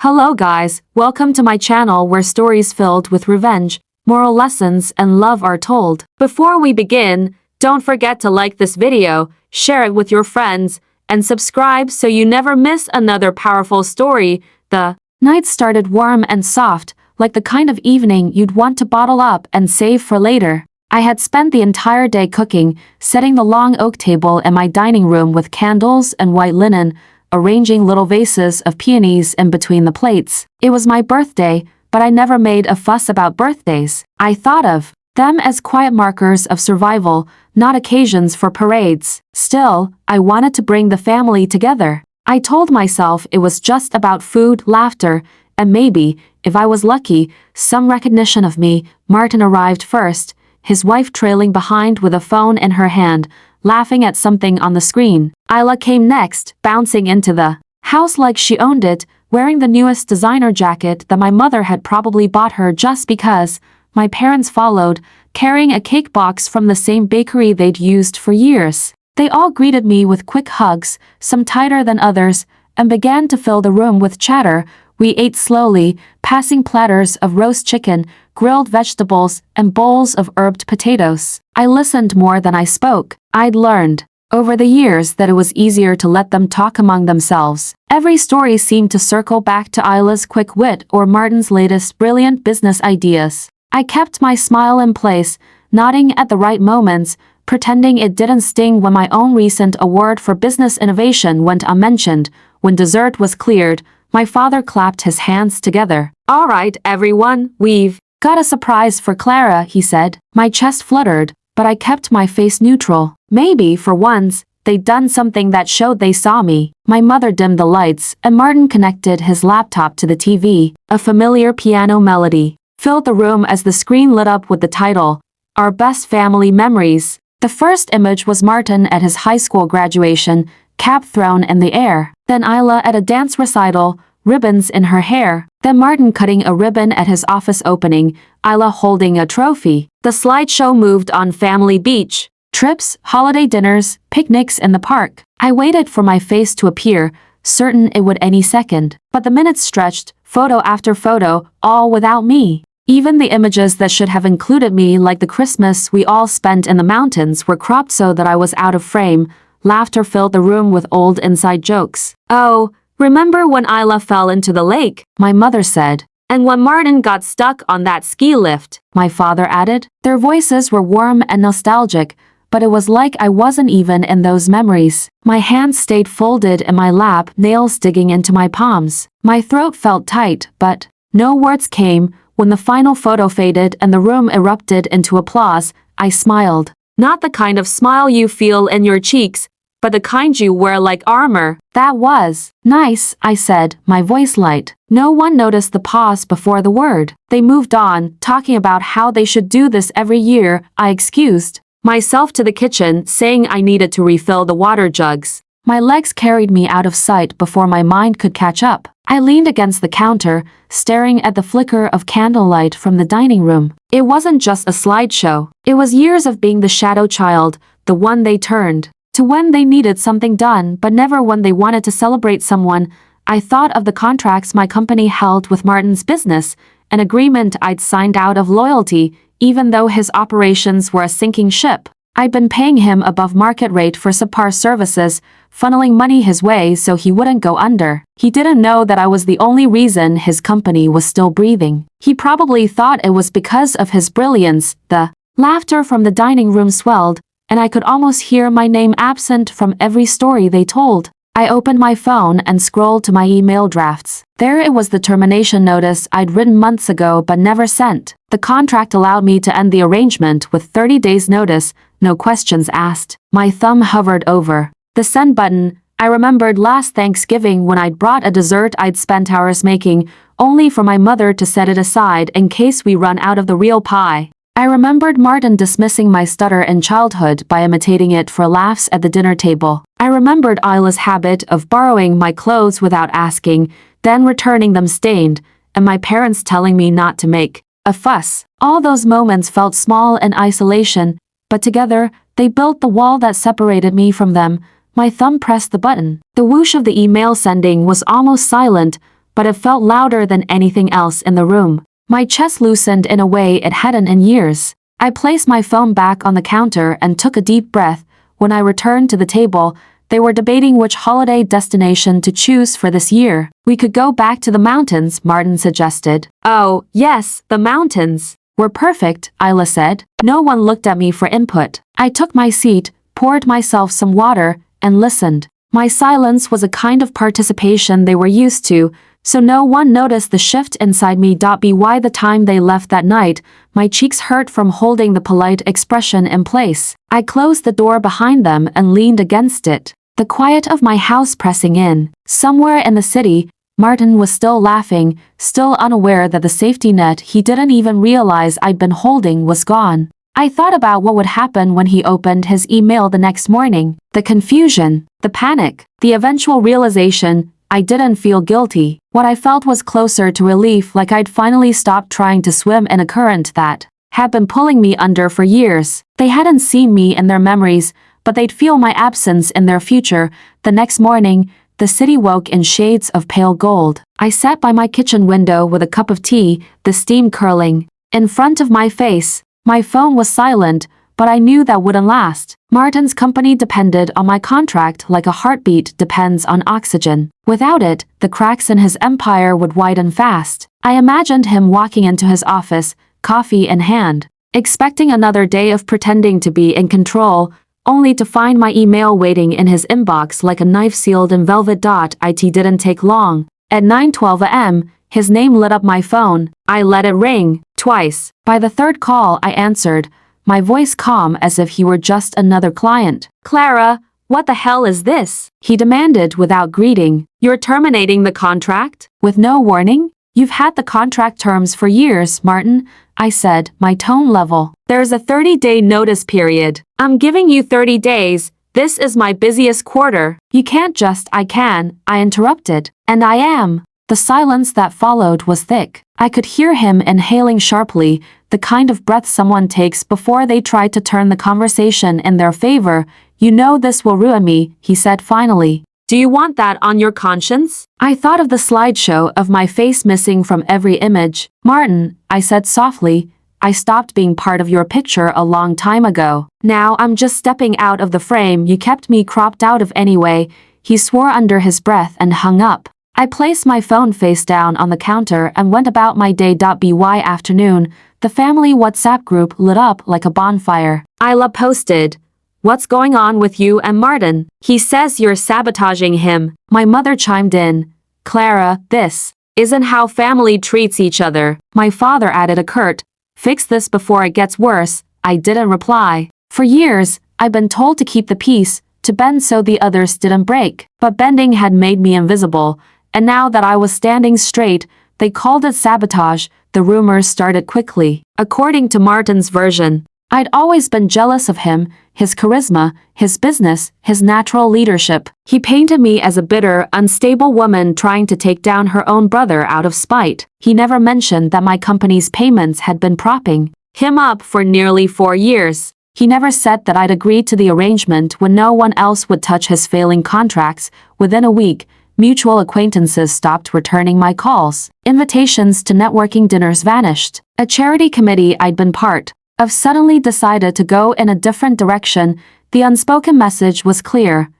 Hello guys, welcome to my channel where stories filled with revenge, moral lessons and love are told. Before we begin, don't forget to like this video, share it with your friends, and subscribe so you never miss another powerful story. The night started warm and soft, like the kind of evening you'd want to bottle up and save for later. I had spent the entire day cooking, setting the long oak table in my dining room with candles and white linen, arranging little vases of peonies in between the plates. It was my birthday, but I never made a fuss about birthdays. I thought of them as quiet markers of survival, not occasions for parades. Still, I wanted to bring the family together. I told myself it was just about food, laughter, and maybe, if I was lucky, some recognition of me. Martin arrived first, his wife trailing behind with a phone in her hand, laughing at something on the screen. Isla came next, bouncing into the house like she owned it, wearing the newest designer jacket that my mother had probably bought her just because. My parents followed, carrying a cake box from the same bakery they'd used for years. They all greeted me with quick hugs, some tighter than others, and began to fill the room with chatter. We ate slowly, passing platters of roast chicken, grilled vegetables, and bowls of herb potatoes. I listened more than I spoke. I'd learned over the years that it was easier to let them talk among themselves. Every story seemed to circle back to Isla's quick wit or Martin's latest brilliant business ideas. I kept my smile in place, nodding at the right moments, pretending it didn't sting when my own recent award for business innovation went unmentioned. When dessert was cleared, my father clapped his hands together. "All right, everyone, we've got a surprise for Clara," he said. My chest fluttered, but I kept my face neutral. Maybe, for once, they'd done something that showed they saw me. My mother dimmed the lights, and Martin connected his laptop to the TV. A familiar piano melody filled the room as the screen lit up with the title, Our Best Family Memories. The first image was Martin at his high school graduation, cap thrown in the air. Then Isla at a dance recital, ribbons in her hair. Then Martin cutting a ribbon at his office opening, Isla holding a trophy. The slideshow moved on family beach trips, holiday dinners, picnics in the park. I waited for my face to appear, certain it would any second. But the minutes stretched, photo after photo, all without me. Even the images that should have included me, like the Christmas we all spent in the mountains, were cropped so that I was out of frame. Laughter filled the room with old inside jokes. "Oh, remember when Isla fell into the lake?" my mother said. "And when Martin got stuck on that ski lift," my father added. Their voices were warm and nostalgic, but it was like I wasn't even in those memories. My hands stayed folded in my lap, nails digging into my palms. My throat felt tight, but no words came. When the final photo faded and the room erupted into applause, I smiled. Not the kind of smile you feel in your cheeks, but the kind you wear like armor. "That was nice," I said, my voice light. No one noticed the pause before the word. They moved on, talking about how they should do this every year. I excused myself to the kitchen, saying I needed to refill the water jugs. My legs carried me out of sight before my mind could catch up. I leaned against the counter, staring at the flicker of candlelight from the dining room. It wasn't just a slideshow. It was years of being the shadow child, the one they turned to when they needed something done, but never when they wanted to celebrate someone. I thought of the contracts my company held with Martin's business, an agreement I'd signed out of loyalty, even though his operations were a sinking ship. I'd been paying him above market rate for subpar services, funneling money his way so he wouldn't go under. He didn't know that I was the only reason his company was still breathing. He probably thought it was because of his brilliance. The laughter from the dining room swelled, and I could almost hear my name absent from every story they told. I opened my phone and scrolled to my email drafts. There it was, the termination notice I'd written months ago but never sent. The contract allowed me to end the arrangement with 30 days notice, no questions asked. My thumb hovered over the send button. I remembered last Thanksgiving when I'd brought a dessert I'd spent hours making, only for my mother to set it aside in case we run out of the real pie. I remembered Martin dismissing my stutter in childhood by imitating it for laughs at the dinner table. I remembered Isla's habit of borrowing my clothes without asking, then returning them stained, and my parents telling me not to make a fuss. All those moments felt small in isolation, but together, they built the wall that separated me from them. My thumb pressed the button. The whoosh of the email sending was almost silent, but it felt louder than anything else in the room. My chest loosened in a way it hadn't in years. I placed my phone back on the counter and took a deep breath. When I returned to the table, they were debating which holiday destination to choose for this year. We could go back to the mountains, Martin suggested. Oh, yes, the mountains. We're perfect, Isla said. No one looked at me for input. I took my seat, poured myself some water, and listened. My silence was a kind of participation they were used to, so no one noticed the shift inside me. By the time they left that night, my cheeks hurt from holding the polite expression in place. I closed the door behind them and leaned against it, the quiet of my house pressing in. Somewhere in the city, Martin was still laughing, still unaware that the safety net he didn't even realize I'd been holding was gone. I thought about what would happen when he opened his email the next morning. The confusion, the panic, the eventual realization I didn't feel guilty. What I felt was closer to relief, like I'd finally stopped trying to swim in a current that had been pulling me under for years. They hadn't seen me in their memories, but they'd feel my absence in their future. The next morning, the city woke in shades of pale gold. I sat by my kitchen window with a cup of tea, the steam curling in front of my face. My phone was silent, but I knew that wouldn't last. Martin's company depended on my contract like a heartbeat depends on oxygen. Without it, the cracks in his empire would widen fast. I imagined him walking into his office, coffee in hand, expecting another day of pretending to be in control, only to find my email waiting in his inbox like a knife sealed in velvet. It didn't take long. At 9:12 a.m., his name lit up my phone. I let it ring, twice. By the third call, I answered, my voice calm as if he were just another client. Clara, what the hell is this? He demanded without greeting. You're terminating the contract? With no warning? You've had the contract terms for years, Martin, I said, my tone level. There's a 30-day notice period. I'm giving you 30 days. This is my busiest quarter. You can't just, I can, I interrupted. And I am. The silence that followed was thick. I could hear him inhaling sharply, the kind of breath someone takes before they try to turn the conversation in their favor. You know this will ruin me, he said finally. Do you want that on your conscience? I thought of the slideshow of my face missing from every image. Martin, I said softly, I stopped being part of your picture a long time ago. Now I'm just stepping out of the frame you kept me cropped out of anyway. He swore under his breath and hung up. I placed my phone face down on the counter and went about my day. By afternoon, the family WhatsApp group lit up like a bonfire. Isla posted, "What's going on with you and Martin? He says you're sabotaging him." My mother chimed in, "Clara, this isn't how family treats each other." My father added a curt, "Fix this before it gets worse." I didn't reply. For years, I'd been told to keep the peace, to bend so the others didn't break. But bending had made me invisible. And now that I was standing straight, they called it sabotage. The rumors started quickly. According to Martin's version, I'd always been jealous of him, his charisma, his business, his natural leadership. He painted me as a bitter, unstable woman trying to take down her own brother out of spite. He never mentioned that my company's payments had been propping him up for nearly 4 years. He never said that I'd agreed to the arrangement when no one else would touch his failing contracts. Within a week, mutual acquaintances stopped returning my calls. Invitations to networking dinners vanished. A charity committee I'd been part of suddenly decided to go in a different direction. The unspoken message was clear.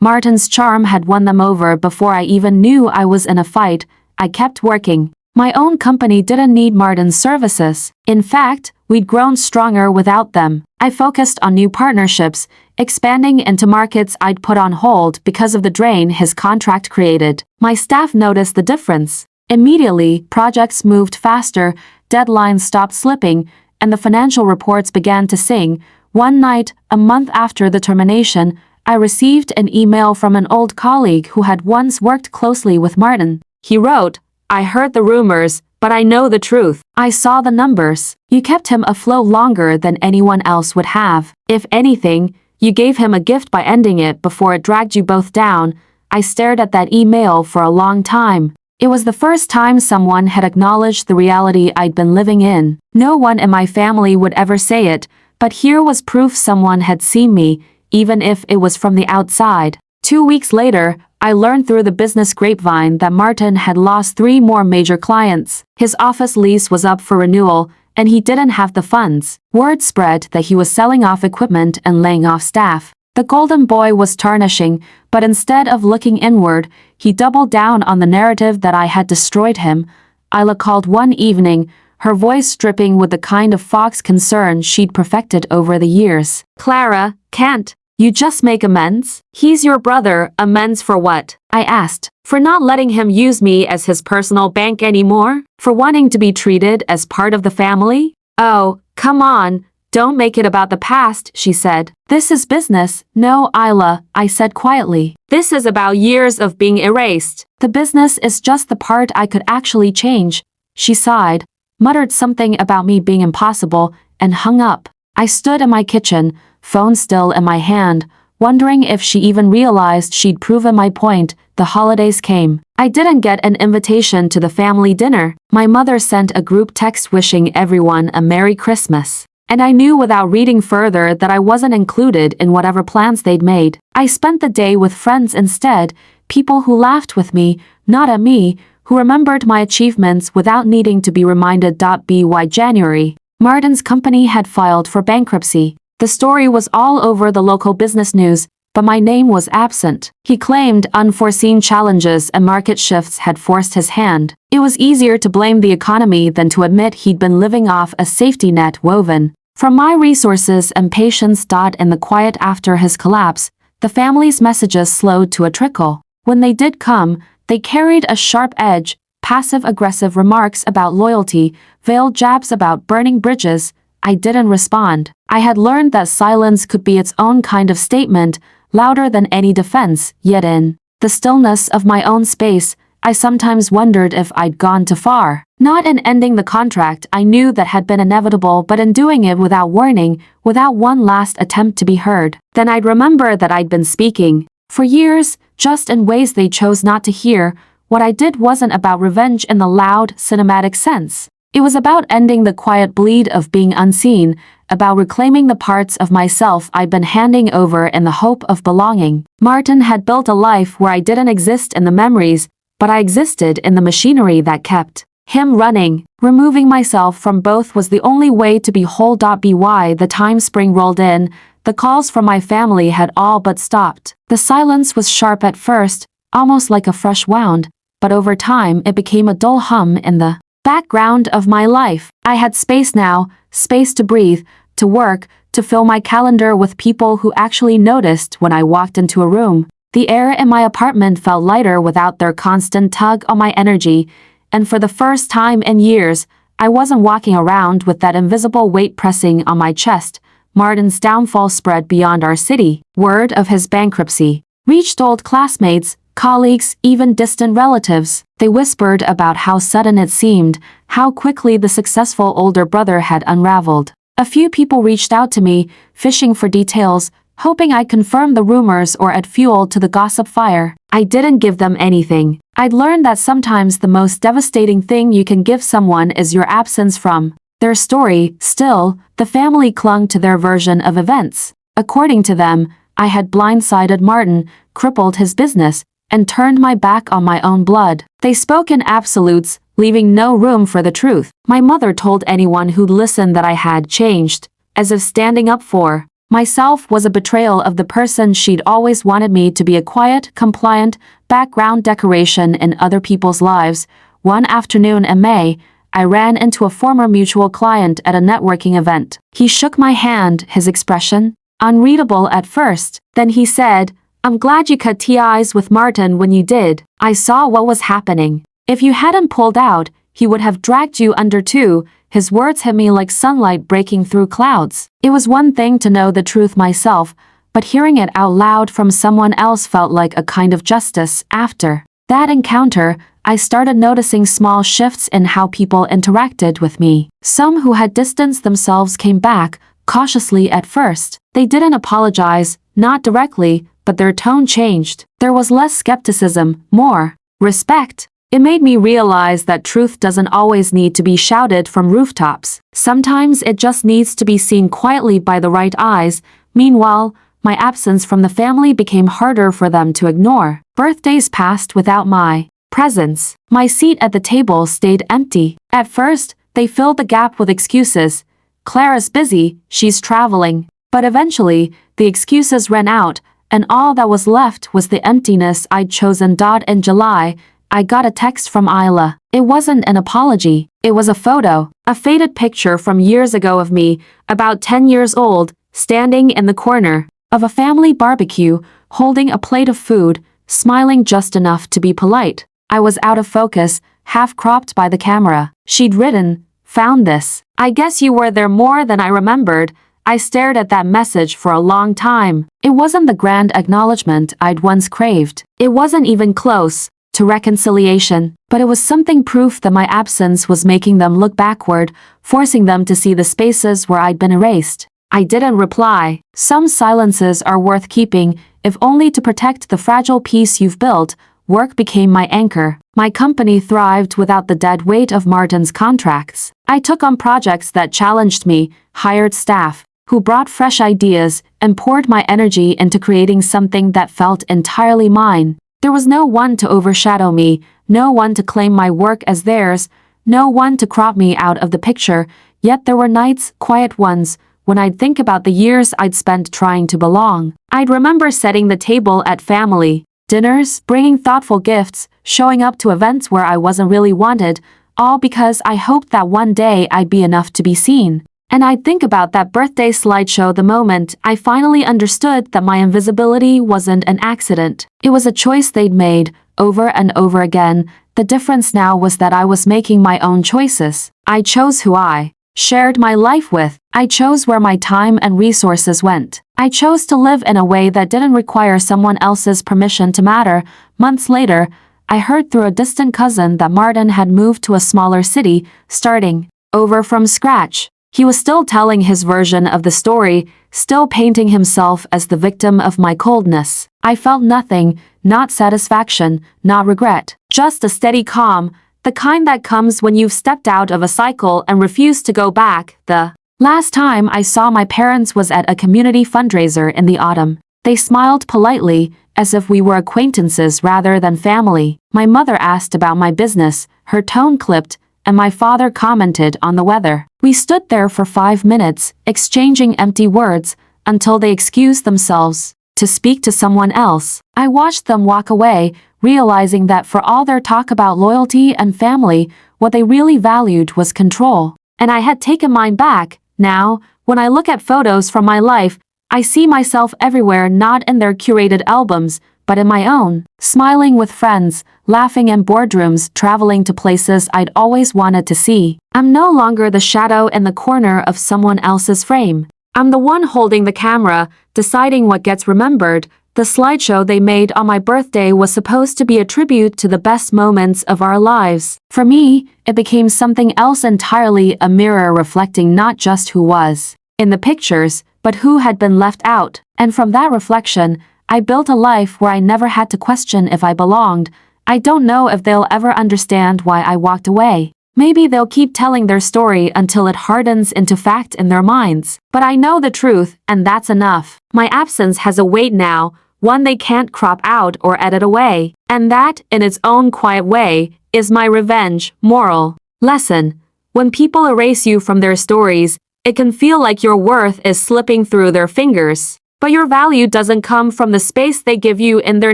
Martin's charm had won them over before I even knew I was in a fight. I kept working. My own company didn't need Martin's services. In fact, we'd grown stronger without them. I focused on new partnerships, expanding into markets I'd put on hold because of the drain his contract created. My staff noticed the difference. Immediately, projects moved faster, deadlines stopped slipping, and the financial reports began to sing. One night, a month after the termination, I received an email from an old colleague who had once worked closely with Martin. He wrote, "I heard the rumors, but I know the truth. I saw the numbers. You kept him afloat longer than anyone else would have. If anything, you gave him a gift by ending it before it dragged you both down." I stared at that email for a long time. It was the first time someone had acknowledged the reality I'd been living in. No one in my family would ever say it, but here was proof someone had seen me, even if it was from the outside. 2 weeks later, I learned through the business grapevine that Martin had lost 3 more major clients. His office lease was up for renewal, and he didn't have the funds. Word spread that he was selling off equipment and laying off staff. The golden boy was tarnishing, but instead of looking inward, he doubled down on the narrative that I had destroyed him. Isla called one evening, her voice dripping with the kind of fox concern she'd perfected over the years. "Clara, can't you just make amends? He's your brother, amends for what?" I asked. "For not letting him use me as his personal bank anymore? For wanting to be treated as part of the family?" "Oh, come on, don't make it about the past," she said. "This is business." "No, Isla," I said quietly. "This is about years of being erased. The business is just the part I could actually change." She sighed, muttered something about me being impossible, and hung up. I stood in my kitchen, phone still in my hand, wondering if she even realized she'd proven my point. The holidays came. I didn't get an invitation to the family dinner. My mother sent a group text wishing everyone a Merry Christmas. And I knew without reading further that I wasn't included in whatever plans they'd made. I spent the day with friends instead, people who laughed with me, not at me, who remembered my achievements without needing to be reminded. By January, Martin's company had filed for bankruptcy. The story was all over the local business news, but my name was absent. He claimed unforeseen challenges and market shifts had forced his hand. It was easier to blame the economy than to admit he'd been living off a safety net woven from my resources and patience. In the quiet after his collapse, the family's messages slowed to a trickle. When they did come, they carried a sharp edge, passive-aggressive remarks about loyalty, veiled jabs about burning bridges. I didn't respond. I had learned that silence could be its own kind of statement, louder than any defense, yet in the stillness of my own space, I sometimes wondered if I'd gone too far. Not in ending the contract I knew that had been inevitable, but in doing it without warning, without one last attempt to be heard. Then I'd remember that I'd been speaking for years, just in ways they chose not to hear. What I did wasn't about revenge in the loud, cinematic sense. It was about ending the quiet bleed of being unseen, about reclaiming the parts of myself I'd been handing over in the hope of belonging. Martin had built a life where I didn't exist in the memories, but I existed in the machinery that kept him running. Removing myself from both was the only way to be whole. By the time spring rolled in, the calls from my family had all but stopped. The silence was sharp at first, almost like a fresh wound, but over time it became a dull hum in the background of my life. I had space now, space to breathe, to work, to fill my calendar with people who actually noticed when I walked into a room. The air in my apartment felt lighter without their constant tug on my energy, and for the first time in years, I wasn't walking around with that invisible weight pressing on my chest. Martin's downfall spread beyond our city. Word of his bankruptcy reached old classmates, colleagues, even distant relatives. They whispered about how sudden it seemed, how quickly the successful older brother had unraveled. A few people reached out to me, fishing for details, hoping I'd confirm the rumors or add fuel to the gossip fire. I didn't give them anything. I'd learned that sometimes the most devastating thing you can give someone is your absence from their story. Still, the family clung to their version of events. According to them, I had blindsided Martin, crippled his business, and turned my back on my own blood. They spoke in absolutes, leaving no room for the truth. My mother told anyone who'd listened that I had changed, as if standing up for myself was a betrayal of the person she'd always wanted me to be, a quiet, compliant, background decoration in other people's lives. One afternoon in May, I ran into a former mutual client at a networking event. He shook my hand, his expression unreadable at first. Then he said, "I'm glad you cut ties with Martin when you did. I saw what was happening. If you hadn't pulled out, he would have dragged you under too." His words hit me like sunlight breaking through clouds. It was one thing to know the truth myself, but hearing it out loud from someone else felt like a kind of justice. After that encounter, I started noticing small shifts in how people interacted with me. Some who had distanced themselves came back, cautiously at first. They didn't apologize, not directly, but their tone changed. There was less skepticism, more respect. It made me realize that truth doesn't always need to be shouted from rooftops. Sometimes it just needs to be seen quietly by the right eyes. Meanwhile, my absence from the family became harder for them to ignore. Birthdays passed without my presence. My seat at the table stayed empty. At first, they filled the gap with excuses. Clara's busy, she's traveling. But eventually, the excuses ran out, and all that was left was the emptiness I'd chosen. In July, I got a text from Isla. It wasn't an apology. It was a photo. A faded picture from years ago of me, about 10 years old, standing in the corner of a family barbecue, holding a plate of food, smiling just enough to be polite. I was out of focus, half-cropped by the camera. She'd written, "Found this. I guess you were there more than I remembered." I stared at that message for a long time. It wasn't the grand acknowledgement I'd once craved. It wasn't even close to reconciliation, but it was something proof that my absence was making them look backward, forcing them to see the spaces where I'd been erased. I didn't reply. Some silences are worth keeping, if only to protect the fragile peace you've built. Work became my anchor. My company thrived without the dead weight of Martin's contracts. I took on projects that challenged me, hired staff who brought fresh ideas, and poured my energy into creating something that felt entirely mine. There was no one to overshadow me, no one to claim my work as theirs, no one to crop me out of the picture, yet there were nights, quiet ones, when I'd think about the years I'd spent trying to belong. I'd remember setting the table at family dinners, bringing thoughtful gifts, showing up to events where I wasn't really wanted, all because I hoped that one day I'd be enough to be seen. And I'd think about that birthday slideshow the moment I finally understood that my invisibility wasn't an accident. It was a choice they'd made, over and over again. The difference now was that I was making my own choices. I chose who I shared my life with. I chose where my time and resources went. I chose to live in a way that didn't require someone else's permission to matter. Months later, I heard through a distant cousin that Martin had moved to a smaller city, starting over from scratch. He was still telling his version of the story, still painting himself as the victim of my coldness. I felt nothing, not satisfaction, not regret, just a steady calm, the kind that comes when you've stepped out of a cycle and refused to go back. The last time I saw my parents was at a community fundraiser in the autumn. They smiled politely, as if we were acquaintances rather than family. My mother asked about my business, her tone clipped, and my father commented on the weather. We stood there for 5 minutes, exchanging empty words, until they excused themselves to speak to someone else. I watched them walk away, realizing that for all their talk about loyalty and family, what they really valued was control. And I had taken mine back. Now, when I look at photos from my life, I see myself everywhere, not in their curated albums, but in my own, smiling with friends, laughing in boardrooms, traveling to places I'd always wanted to see. I'm no longer the shadow in the corner of someone else's frame. I'm the one holding the camera, deciding what gets remembered. The slideshow they made on my birthday was supposed to be a tribute to the best moments of our lives. For me, it became something else entirely, a mirror reflecting not just who was in the pictures, but who had been left out. And from that reflection, I built a life where I never had to question if I belonged. I don't know if they'll ever understand why I walked away. Maybe they'll keep telling their story until it hardens into fact in their minds. But I know the truth, and that's enough. My absence has a weight now, one they can't crop out or edit away. And that, in its own quiet way, is my revenge. Moral lesson: when people erase you from their stories, it can feel like your worth is slipping through their fingers. But your value doesn't come from the space they give you in their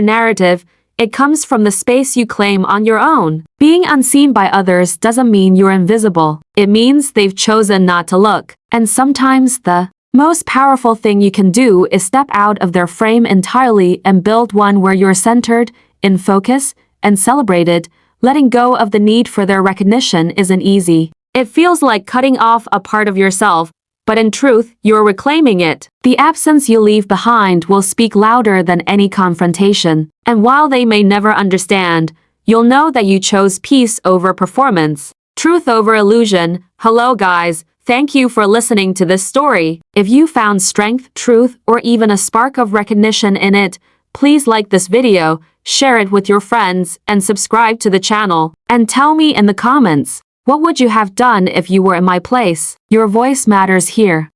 narrative, it comes from the space you claim on your own. Being unseen by others doesn't mean you're invisible. It means they've chosen not to look. And sometimes the most powerful thing you can do is step out of their frame entirely and build one where you're centered, in focus, and celebrated. Letting go of the need for their recognition isn't easy. It feels like cutting off a part of yourself, but in truth, you're reclaiming it. The absence you leave behind will speak louder than any confrontation. And while they may never understand, you'll know that you chose peace over performance, truth over illusion. Hello guys, thank you for listening to this story. If you found strength, truth, or even a spark of recognition in it, please like this video, share it with your friends, and subscribe to the channel. And tell me in the comments, what would you have done if you were in my place? Your voice matters here.